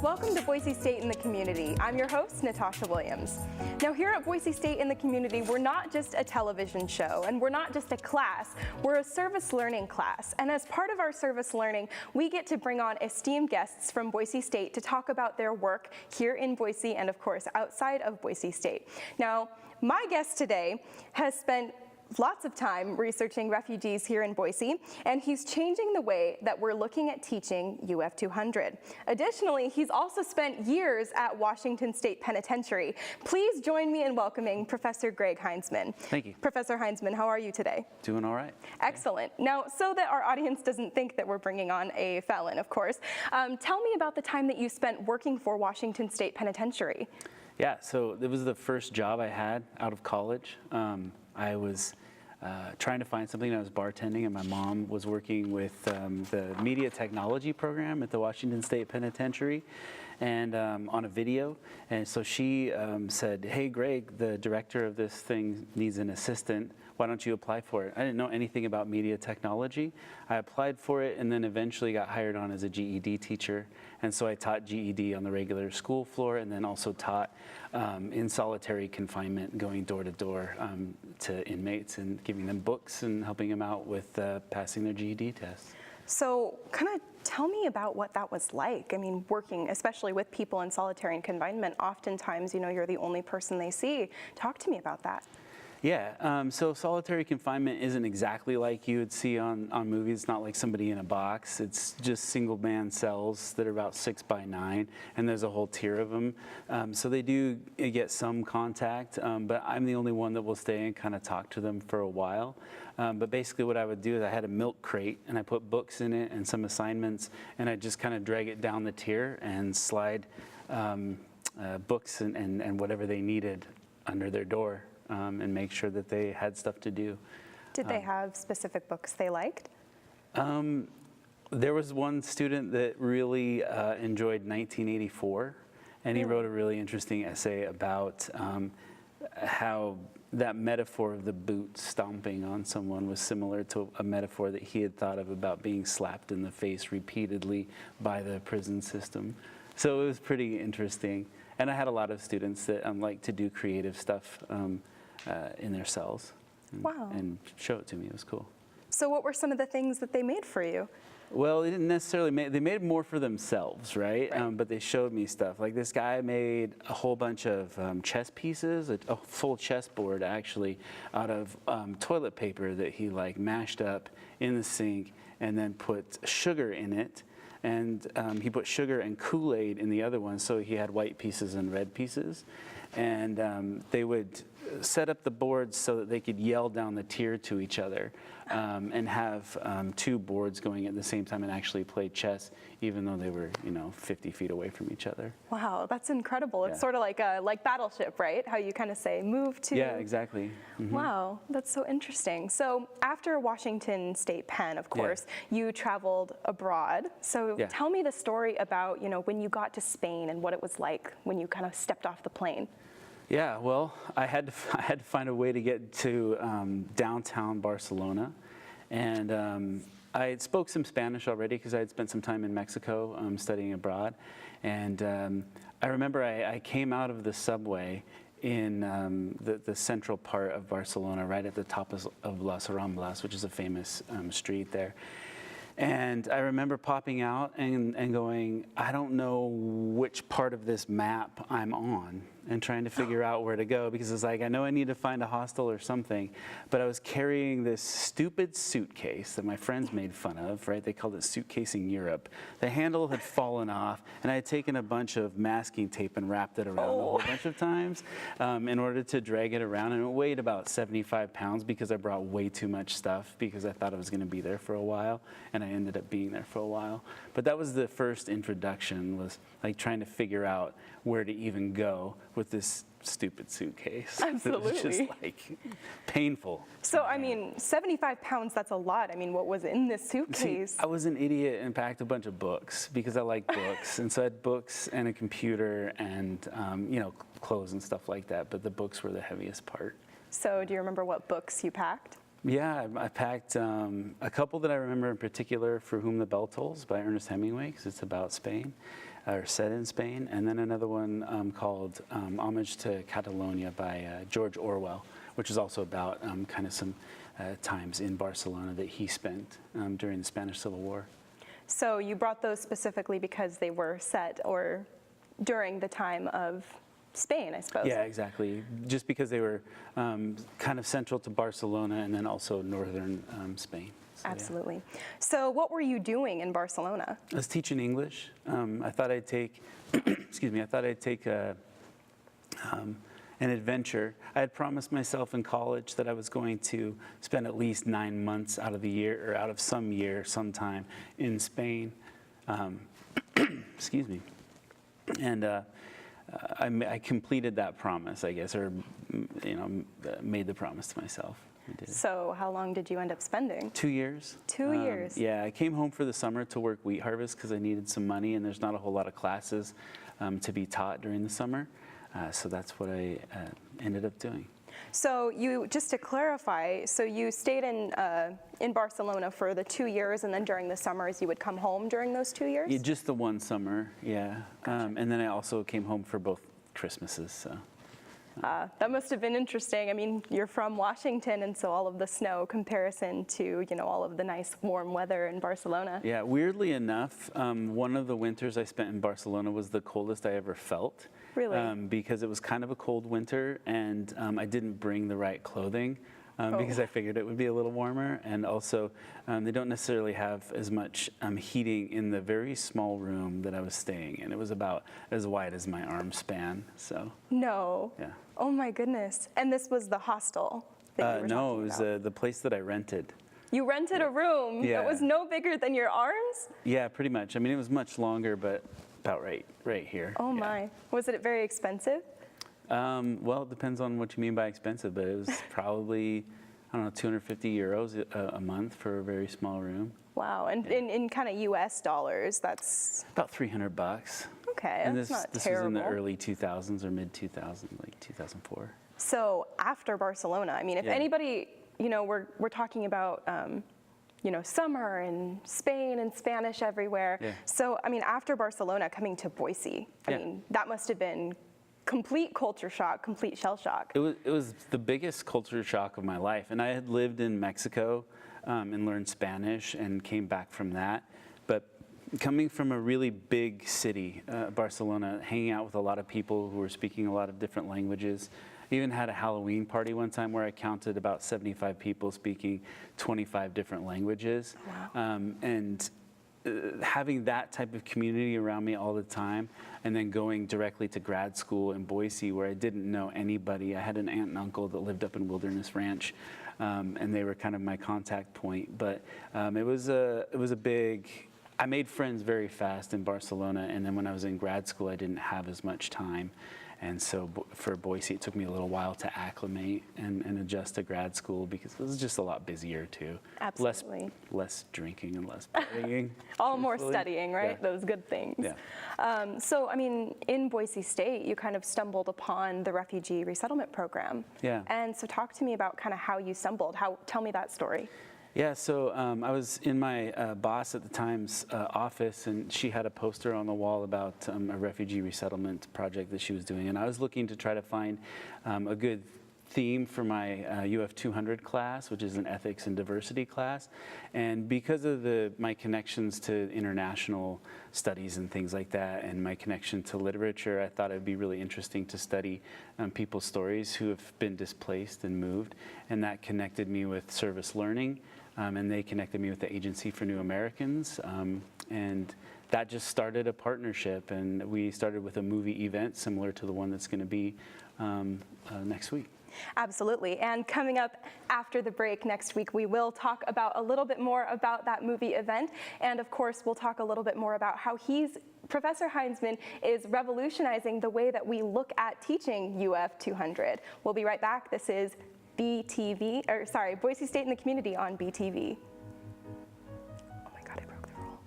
Welcome to Boise State in the Community. I'm your host, Natasha Williams. Now here at Boise State in the Community, we're not just a television show and we're not just a class, we're a service learning class. And as part of our service learning, we get to bring on esteemed guests from Boise State to talk about their work here in Boise and of course outside of Boise State. Now, my guest today has spent lots of time researching refugees here in Boise, and he's changing the way that we're looking at teaching UF 200. Additionally, he's also spent years at Washington State Penitentiary. Please join me in welcoming Professor Greg Heinzman. Thank you. Professor Heinzman, how are you today? Doing all right. Excellent. Now, so that our audience doesn't think that we're bringing on a felon, of course, tell me about the time that you spent working for Washington State Penitentiary. Yeah, so it was the first job I had out of college. I was trying to find something. I was bartending, and my mom was working with the media technology program at the Washington State Penitentiary, and on a video. And so she said, "Hey, Greg, the director of this thing needs an assistant. Why don't you apply for it?" I didn't know anything about media technology. I applied for it and then eventually got hired on as a GED teacher. And so I taught GED on the regular school floor and then also taught in solitary confinement, going door to door to inmates and giving them books and helping them out with passing their GED tests. So kind of tell me about what that was like. I mean, working especially with people in solitary confinement, oftentimes, you know, you're the only person they see. Talk to me about that. Yeah, so solitary confinement isn't exactly like you would see on movies. It's not like somebody in a box. It's just single-man cells that are about 6 by 9, and there's a whole tier of them. So they do get some contact, but I'm the only one that will stay and kind of talk to them for a while. But basically what I would do is I had a milk crate, and I put books in it and some assignments, and I just kind of drag it down the tier and slide books and whatever they needed under their door. And make sure that they had stuff to do. Did they have specific books they liked? There was one student that really enjoyed 1984, and he wrote a really interesting essay about how that metaphor of the boot stomping on someone was similar to a metaphor that he had thought of about being slapped in the face repeatedly by the prison system. So it was pretty interesting. And I had a lot of students that like to do creative stuff in their cells and show it to me. It was cool. So what were some of the things that they made for you? Well, they didn't necessarily make, they made more for themselves, right? But they showed me stuff. Like this guy made a whole bunch of chess pieces, a full chessboard actually, out of toilet paper that he like mashed up in the sink and then put sugar in it. And he put sugar and Kool-Aid in the other one, so he had white pieces and red pieces. And they would set up the boards so that they could yell down the tier to each other and have two boards going at the same time and actually play chess, even though they were, you know, 50 feet away from each other. Wow, that's incredible. It's sort of like Battleship, right? How you kind of say move to. Yeah, exactly. Mm-hmm. Wow, that's so interesting. So after Washington State Penn, of course, you traveled abroad. So tell me the story about, you know, when you got to Spain and what it was like when you kind of stepped off the plane. Yeah, well, I had to find a way to get to downtown Barcelona, and I spoke some Spanish already because I had spent some time in Mexico studying abroad, and I remember I came out of the subway in the central part of Barcelona, right at the top of Las Ramblas, which is a famous street there. And I remember popping out and going, I don't know which part of this map I'm on, and trying to figure out where to go, because it's like, I know I need to find a hostel or something, but I was carrying this stupid suitcase that my friends made fun of, right? They called it Suitcasing Europe. The handle had fallen off, and I had taken a bunch of masking tape and wrapped it around a whole bunch of times in order to drag it around, and it weighed about 75 pounds because I brought way too much stuff because I thought I was going to be there for a while, and I ended up being there for a while. But that was the first introduction, was like trying to figure out where to even go with this stupid suitcase. Absolutely. It was just like painful. So, I mean, 75 pounds, that's a lot. I mean, what was in this suitcase? See, I was an idiot and packed a bunch of books because I like books. And so I had books and a computer and, clothes and stuff like that. But the books were the heaviest part. So, do you remember what books you packed? Yeah, I packed a couple that I remember in particular, For Whom the Bell Tolls by Ernest Hemingway, because it's about Spain, or set in Spain. And then another one called Homage to Catalonia by George Orwell, which is also about kind of some times in Barcelona that he spent during the Spanish Civil War. So you brought those specifically because they were set or during the time of Spain, I suppose. Yeah, exactly. Just because they were kind of central to Barcelona and then also northern Spain. So, Absolutely. Yeah. So what were you doing in Barcelona? I was teaching English. I thought I'd take, an adventure. I had promised myself in college that I was going to spend at least 9 months out of the year, or out of some year, sometime in Spain. Excuse me. And I completed that promise, I guess, or made the promise to myself. I did. So how long did you end up spending? 2 years. 2 years? Yeah, I came home for the summer to work wheat harvest because I needed some money, and there's not a whole lot of classes to be taught during the summer. So that's what I ended up doing. So you, just to clarify, so you stayed in Barcelona for the 2 years, and then during the summers you would come home during those 2 years? Yeah, just the one summer, yeah. Gotcha. And then I also came home for both Christmases. So. That must have been interesting. I mean, you're from Washington, and so all of the snow comparison to, all of the nice warm weather in Barcelona. Yeah, weirdly enough, one of the winters I spent in Barcelona was the coldest I ever felt. Really? Because it was kind of a cold winter, and I didn't bring the right clothing because I figured it would be a little warmer. And also, they don't necessarily have as much heating in the very small room that I was staying in. It was about as wide as my arm span. So. No. Yeah. Oh my goodness. And this was the hostel that you were No, talking it was about. the place that I rented. You rented a room Yeah. that was no bigger than your arms? Yeah, pretty much. I mean, it was much longer, but about right here. Oh Yeah. my. Was it very expensive? Well, it depends on what you mean by expensive, but it was probably, I don't know, 250 euros a month for a very small room. Wow. And in kind of US dollars, that's About $300. okay. And That's this not was terrible. in the early 2000s or mid 2000s, like 2004. So after Barcelona, I mean, if Yeah. anybody, we're talking about, summer and Spain and Spanish everywhere. Yeah. So, I mean, after Barcelona, coming to Boise, I Yeah. mean, that must have been complete culture shock, complete shell shock. It was the biggest culture shock of my life. And I had lived in Mexico and learned Spanish and came back from that. But coming from a really big city, Barcelona, hanging out with a lot of people who were speaking a lot of different languages, even had a Halloween party one time where I counted about 75 people speaking 25 different languages. Wow. And having that type of community around me all the time, and then going directly to grad school in Boise where I didn't know anybody. I had an aunt and uncle that lived up in Wilderness Ranch, and they were kind of my contact point. But it was a big. I made friends very fast in Barcelona, and then when I was in grad school, I didn't have as much time. And so for Boise, it took me a little while to acclimate and adjust to grad school because it was just a lot busier too. Absolutely. Less drinking and less partying. All more truthfully. studying, right? Yeah. Those good things. Yeah. So, I mean, in Boise State, you kind of stumbled upon the Refugee Resettlement Program. Yeah. And so talk to me about kind of how you stumbled. Tell me that story. Yeah, so I was in my boss at the time's office, and she had a poster on the wall about a refugee resettlement project that she was doing. And I was looking to try to find a good theme for my UF 200 class, which is an ethics and diversity class. And because of my connections to international studies and things like that, and my connection to literature, I thought it would be really interesting to study people's stories who have been displaced and moved. And that connected me with service learning. And they connected me with the Agency for New Americans, and that just started a partnership. And we started with a movie event similar to the one that's going to be next week. Absolutely. And coming up after the break next week, we will talk about a little bit more about that movie event. And of course, we'll talk a little bit more about how Professor Heinzman is revolutionizing the way that we look at teaching UF 200. We'll be right back. This is Boise State in the Community on BTV. Oh my God, I broke the rule.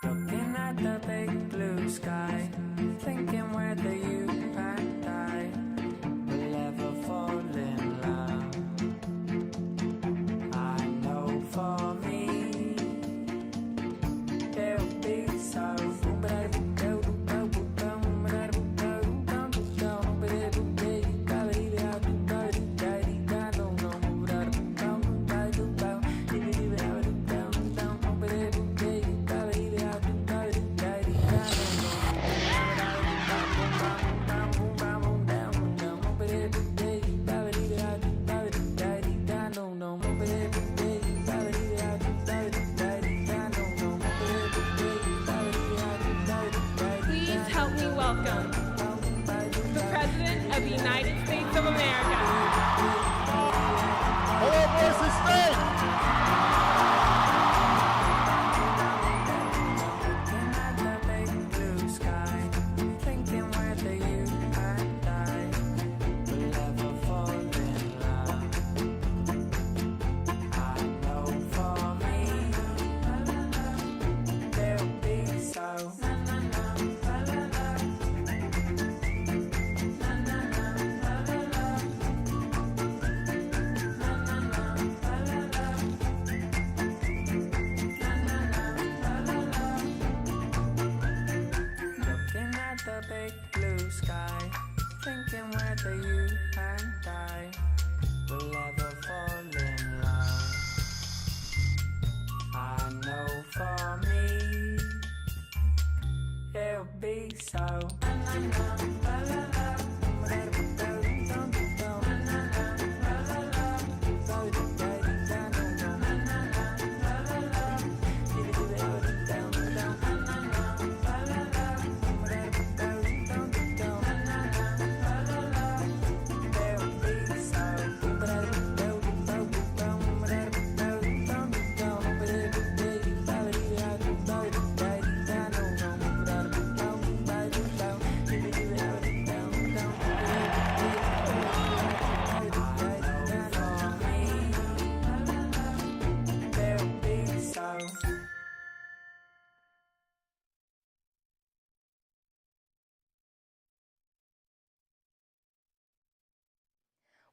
Looking at the big blue sky, thinking where the youth and I will ever fall in love. I know for me, there'll be so.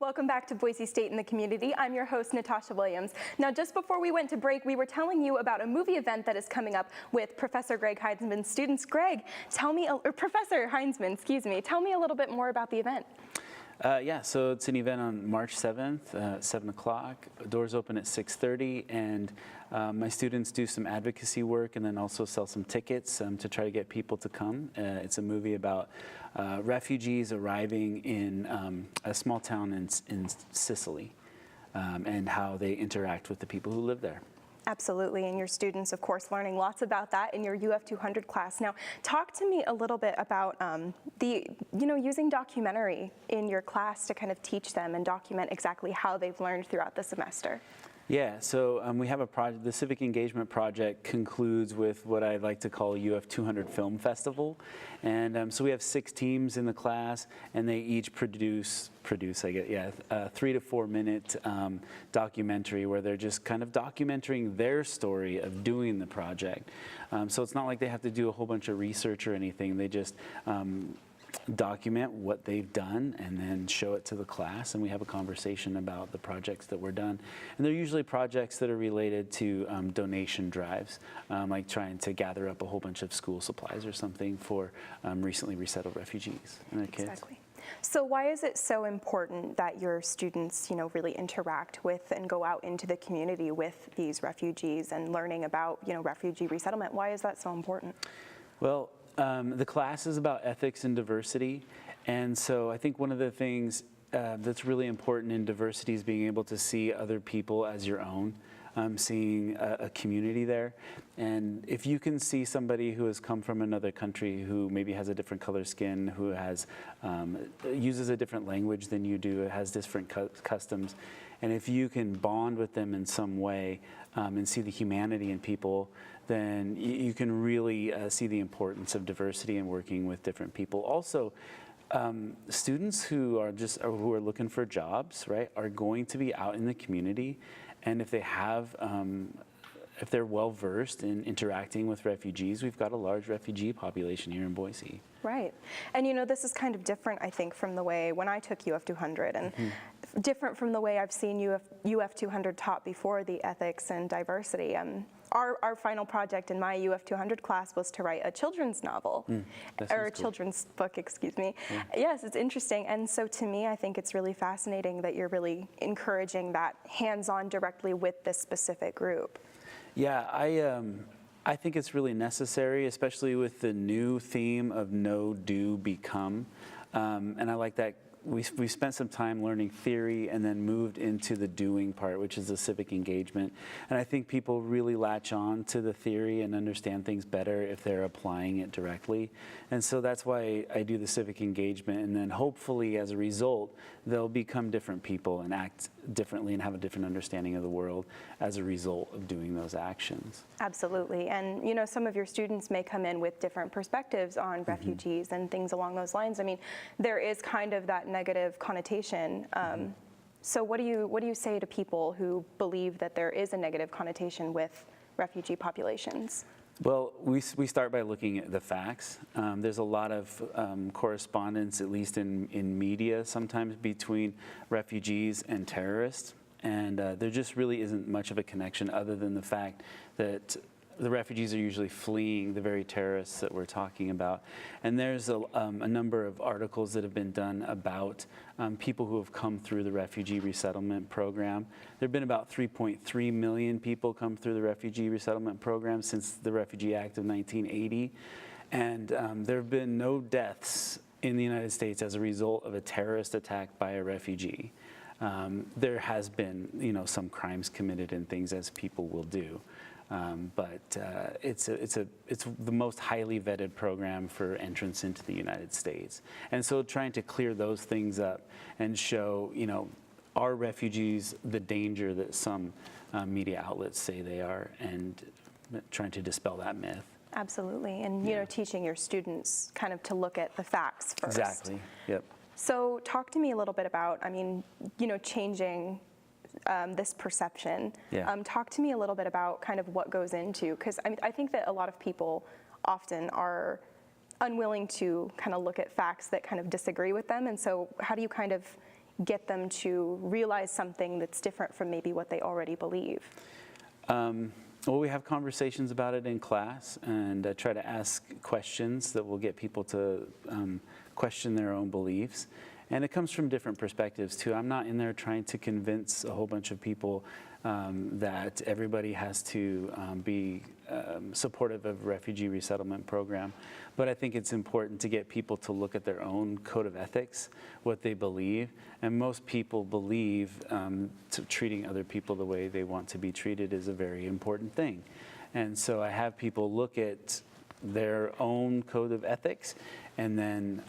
Welcome back to Boise State in the Community. I'm your host, Natasha Williams. Now, just before we went to break, we were telling you about a movie event that is coming up with Professor Greg Heinzman's students. Greg, Professor Heinzman, excuse me, tell me a little bit more about the event. Yeah, so it's an event on March 7th, 7 o'clock. Doors open at 6:30, and my students do some advocacy work and then also sell some tickets to try to get people to come. It's a movie about refugees arriving in a small town in Sicily and how they interact with the people who live there. Absolutely, and your students, of course, learning lots about that in your UF 200 class. Now, talk to me a little bit about using documentary in your class to kind of teach them and document exactly how they've learned throughout the semester. Yeah, so we have a project. The Civic Engagement Project concludes with what I like to call UF 200 Film Festival, and so we have 6 teams in the class, and they each produce a 3 to 4 minute documentary where they're just kind of documenting their story of doing the project. So it's not like they have to do a whole bunch of research or anything. They just document what they've done and then show it to the class, and we have a conversation about the projects that were done. And they're usually projects that are related to donation drives, like trying to gather up a whole bunch of school supplies or something for recently resettled refugees and their kids. Exactly. So why is it so important that your students, really interact with and go out into the community with these refugees and learning about, refugee resettlement? Why is that so important? Well, the class is about ethics and diversity, and so I think one of the things that's really important in diversity is being able to see other people as your own, seeing a community there. And if you can see somebody who has come from another country, who maybe has a different color skin, who has uses a different language than you do, has different customs, and if you can bond with them in some way and see the humanity in people, then you can really see the importance of diversity and working with different people. Also, students who are looking for jobs, right, are going to be out in the community, and if they have, if they're well versed in interacting with refugees, we've got a large refugee population here in Boise. Right. And you know, this is kind of different, I think, from the way when I took UF 200, and different from the way I've seen UF 200 taught before the ethics and diversity. Our final project in my UF 200 class was to write a children's novel, or a children's book, excuse me. Yeah. Yes, it's interesting. And so to me, I think it's really fascinating that you're really encouraging that hands-on directly with this specific group. Yeah, I think it's really necessary, especially with the new theme of know, do, become. And I like that we spent some time learning theory and then moved into the doing part, which is the civic engagement. And I think people really latch on to the theory and understand things better if they're applying it directly. And so that's why I do the civic engagement. And then hopefully as a result, they'll become different people and act differently and have a different understanding of the world as a result of doing those actions. Absolutely. And you know, some of your students may come in with different perspectives on refugees and things along those lines. I mean, there is kind of that negative connotation. So what do you say to people who believe that there is a negative connotation with refugee populations? Well, we start by looking at the facts. There's a lot of correspondence, at least in media, sometimes between refugees and terrorists. And there just really isn't much of a connection other than the fact that the refugees are usually fleeing the very terrorists that we're talking about. And there's a number of articles that have been done about people who have come through the refugee resettlement program. There have been about 3.3 million people come through the refugee resettlement program since the Refugee Act of 1980. And there have been no deaths in the United States as a result of a terrorist attack by a refugee. There has been, you know, some crimes committed and things, as people will do. But it's the most highly vetted program for entrance into the United States. And so trying to clear those things up and show, you know, are refugees the danger that some media outlets say they are, and trying to dispel that myth. Absolutely. And, you know, teaching your students kind of to look at the facts first. Exactly. Yep. So talk to me a little bit about, I mean, you know, changing this perception. Yeah. Talk to me a little bit about kind of what goes into, because I think that a lot of people often are unwilling to kind of look at facts that kind of disagree with them. And so how do you kind of get them to realize something that's different from maybe what they already believe? Well, we have conversations about it in class, and try to ask questions that will get people to question their own beliefs. And it comes from different perspectives too. I'm not in there trying to convince a whole bunch of people that everybody has to be supportive of refugee resettlement program. But I think it's important to get people to look at their own code of ethics, what they believe. And most people believe treating other people the way they want to be treated is a very important thing. And so I have people look at their own code of ethics and then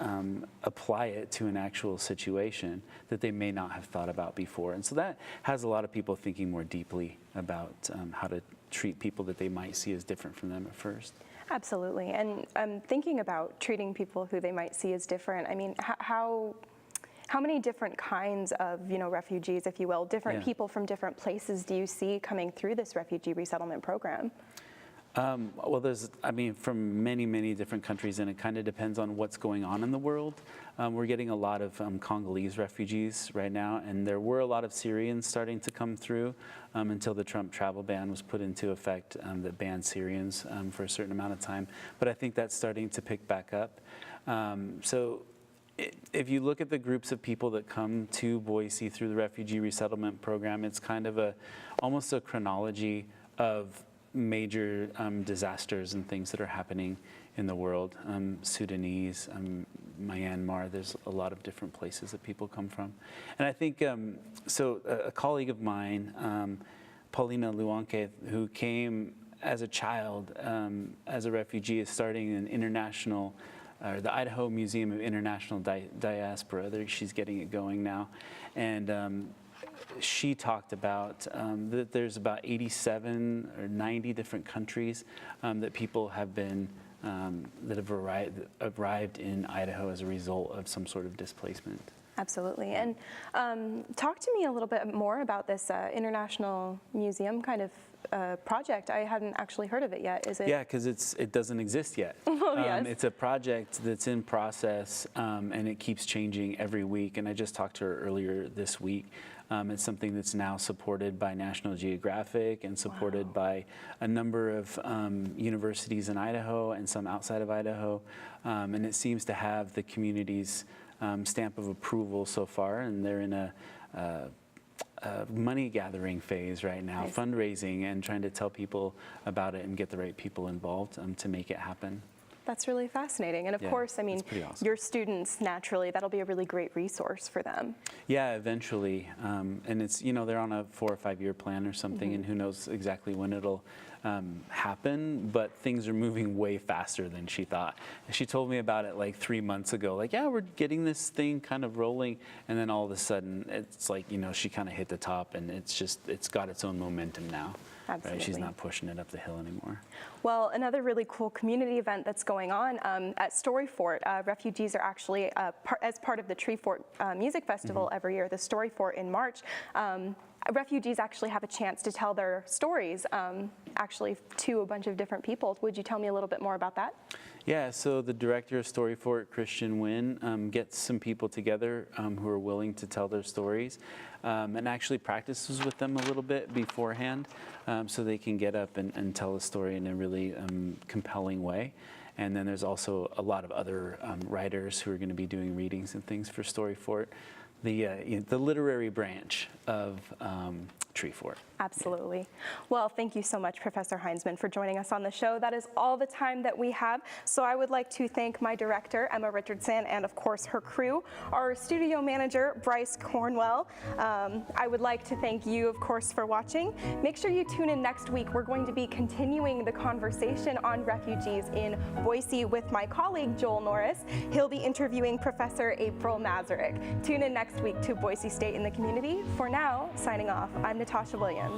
apply it to an actual situation that they may not have thought about before. And so that has a lot of people thinking more deeply about how to treat people that they might see as different from them at first. Absolutely. And thinking about treating people who they might see as different, I mean, how many different kinds of, you know, refugees, if you will, different people from different places do you see coming through this refugee resettlement program? Well, there's, I mean, from many, many different countries, and it kind of depends on what's going on in the world. We're getting a lot of Congolese refugees right now, and there were a lot of Syrians starting to come through until the Trump travel ban was put into effect that banned Syrians for a certain amount of time. But I think that's starting to pick back up. So if you look at the groups of people that come to Boise through the refugee resettlement program, it's kind of almost a chronology of major disasters and things that are happening in the world. Sudanese, Myanmar. There's a lot of different places that people come from. And I think, so a colleague of mine, Paulina Luanke, who came as a child, as a refugee, is starting an international, the Idaho Museum of International Diaspora. She's getting it going now. And she talked about that there's about 87 or 90 different countries that people have been, that have arrived in Idaho as a result of some sort of displacement. Absolutely. And talk to me a little bit more about this international museum kind of project. I hadn't actually heard of it yet. Is it? Yeah, because it doesn't exist yet. Oh, yes. It's a project that's in process, and it keeps changing every week. And I just talked to her earlier this week. It's something that's now supported by National Geographic and supported by a number of universities in Idaho and some outside of Idaho. And it seems to have the community's stamp of approval so far, and they're in a money gathering phase right now, fundraising and trying to tell people about it and get the right people involved to make it happen. That's really fascinating. And of course, I mean, awesome. Your students, naturally, that'll be a really great resource for them. Yeah, eventually. And it's, they're on a 4 or 5 year plan or something, and who knows exactly when it'll happen, but things are moving way faster than she thought. She told me about it like 3 months ago, like, yeah, we're getting this thing kind of rolling, and then all of a sudden, it's like, she kind of hit the top, and it's got its own momentum now. Absolutely. Right? She's not pushing it up the hill anymore. Well, another really cool community event that's going on at Story Fort. Refugees are actually, as part of the Tree Fort Music Festival every year, the Story Fort in March. Refugees actually have a chance to tell their stories, actually to a bunch of different people. Would you tell me a little bit more about that? Yeah, so the director of Story Fort, Christian Wynn, gets some people together who are willing to tell their stories and actually practices with them a little bit beforehand so they can get up and tell a story in a really compelling way. And then there's also a lot of other writers who are going to be doing readings and things for Story Fort, the literary branch of Tree Fort. Absolutely. Well, thank you so much, Professor Heinzman, for joining us on the show. That is all the time that we have. So I would like to thank my director, Emma Richardson, and of course her crew, our studio manager, Bryce Cornwell. I would like to thank you, of course, for watching. Make sure you tune in next week. We're going to be continuing the conversation on refugees in Boise with my colleague, Joel Norris. He'll be interviewing Professor April Mazurek. Tune in next week to Boise State in the Community. For now, signing off, I'm Natasha Williams.